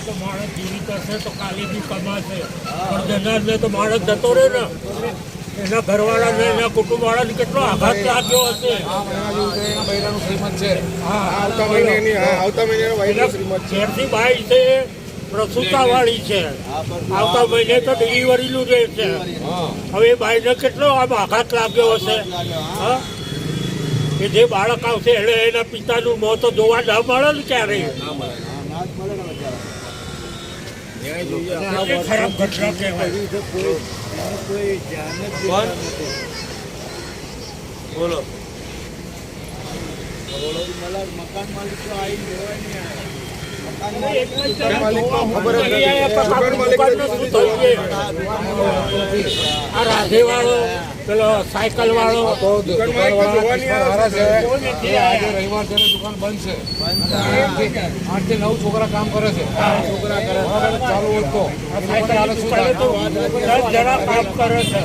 તો માણસ જીવિત હશે તો કાલે બી કમાશે, પણ જનારને તો માણસ જતો રહે ને, એના ઘરવાળાને એના કુટુંબવાળાને કેટલો આઘાત લાગ્યો હશે. ઘેરથી બાઈ છે, પ્રસૂતાવાળી છે, આવતા મહિને તો ડિલિવરીનું રહે છે. હવે એ બાઈને કેટલો આમ આઘાત લાગ્યો હશે. હા, કે જે બાળક આવશે એને એના પિતાનું મોત તો જોવા ન મળે ને ક્યારેય. ખરાબ ઘટના કહેવાય. બોલો મકાન માલિક તો આ રાધે વાળો, પેલો સાયકલ વાળો રવિવાર છે, દુકાન બંધ છે. 8 થી 9 છોકરા કામ કરે છે. ચાલુ હતો, 10 જણા કામ કરે છે.